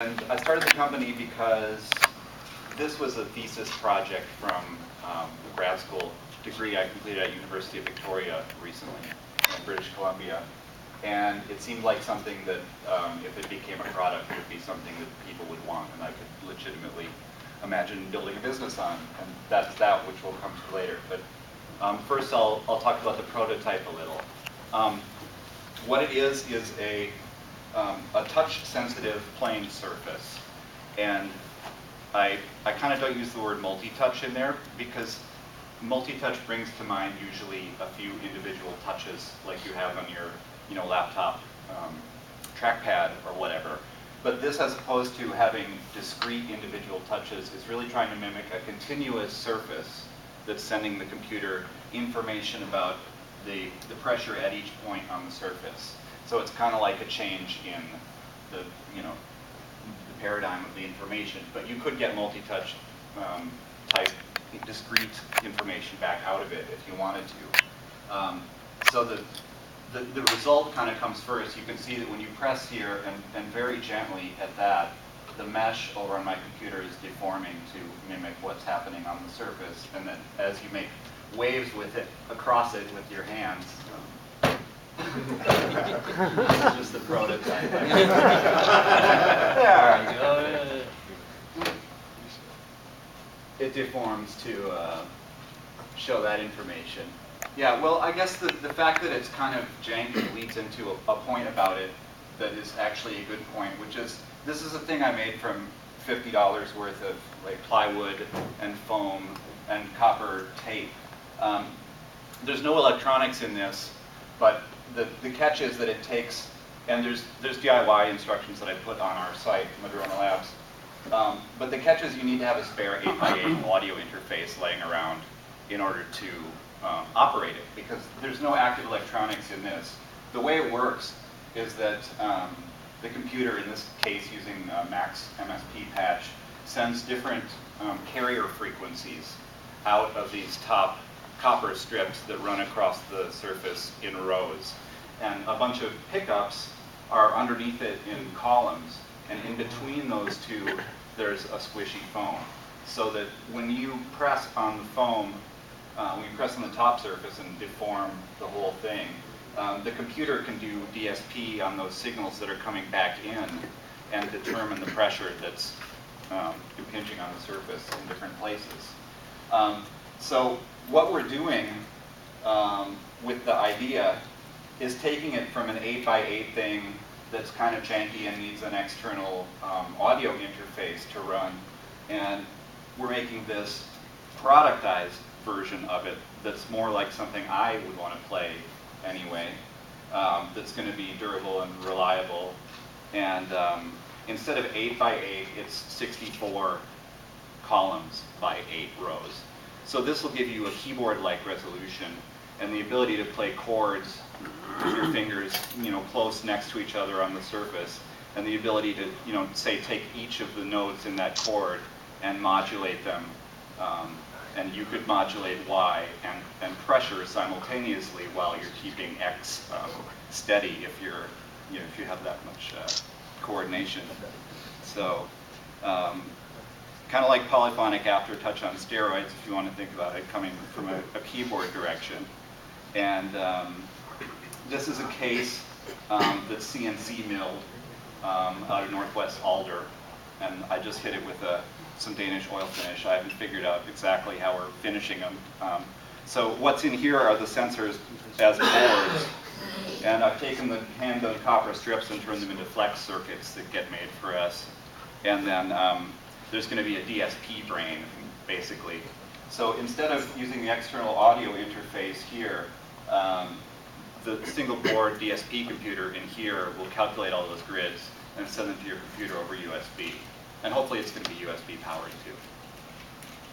And I started the company because this was a thesis project from the grad school degree I completed at University of Victoria recently in British Columbia. And it seemed like something that, if it became a product, would be something that people would want and I could legitimately imagine building a business on. And that's that, which we'll come to later. But first I'll talk about the prototype a little. What it is a touch-sensitive plane surface. And I kind of don't use the word multi-touch in there because multi-touch brings to mind usually a few individual touches like you have on your laptop trackpad or whatever. But this, as opposed to having discrete individual touches, is really trying to mimic a continuous surface that's sending the computer information about the pressure at each point on the surface. So it's kind of like a change in the paradigm of the information. But you could get multi-touch type discrete information back out of it if you wanted to. So the result kind of comes first. You can see that when you press here and very gently at that, the mesh over on my computer is deforming to mimic what's happening on the surface. And then as you make waves with it, across it with your hands, this is just the prototype. There. It deforms to show that information. Yeah, well, I guess the fact that it's kind of janky leads into a point about it that is actually a good point, which is this is a thing I made from $50 worth of like plywood and foam and copper tape. There's no electronics in this, but the catch is that it takes, and there's DIY instructions that I put on our site, Madrona Labs. But the catch is you need to have a spare 8x8 audio interface laying around in order to operate it, because there's no active electronics in this. The way it works is that the computer, in this case using Mac's MSP patch, sends different carrier frequencies out of these top copper strips that run across the surface in rows. And a bunch of pickups are underneath it in columns. And in between those two, there's a squishy foam. So that when you press on the foam, when you press on the top surface and deform the whole thing, the computer can do DSP on those signals that are coming back in and determine the pressure that's impinging on the surface in different places. So what we're doing with the idea is taking it from an 8x8 thing that's kind of janky and needs an external audio interface to run, and we're making this productized version of it that's more like something I would want to play anyway, that's going to be durable and reliable. And instead of 8x8, it's 64 columns by 8 rows. So this will give you a keyboard-like resolution and the ability to play chords with your fingers, close next to each other on the surface, and the ability to, say, take each of the notes in that chord and modulate them. And you could modulate Y and pressure simultaneously while you're keeping X steady if you have that much coordination. So. Kind of like polyphonic aftertouch on steroids, if you want to think about it, coming from a keyboard direction. And this is a case that's CNC milled out of Northwest Alder, and I just hit it with some Danish oil finish. I haven't figured out exactly how we're finishing them. So what's in here are the sensors as boards, and I've taken the hand-done copper strips and turned them into flex circuits that get made for us. And then there's going to be a DSP brain, basically. So instead of using the external audio interface here, the single board DSP computer in here will calculate all those grids and send them to your computer over USB. And hopefully it's going to be USB powered too.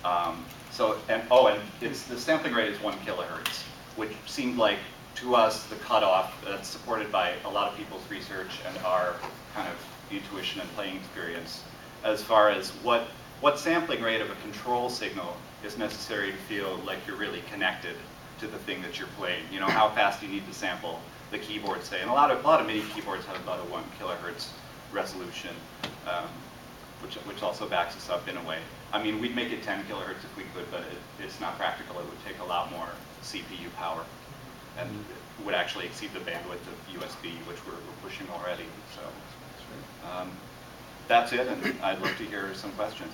And it's the sampling rate is 1 kilohertz, which seemed like to us the cutoff that's supported by a lot of people's research and our kind of intuition and playing experience, as far as what sampling rate of a control signal is necessary to feel like you're really connected to the thing that you're playing. How fast you need to sample the keyboard, say. And a lot of MIDI keyboards have about a 1 kilohertz resolution, which also backs us up in a way. I mean, we'd make it 10 kilohertz if we could, but it's not practical. It would take a lot more CPU power, and it would actually exceed the bandwidth of USB, which we're pushing already. So that's it, and I'd love to hear some questions.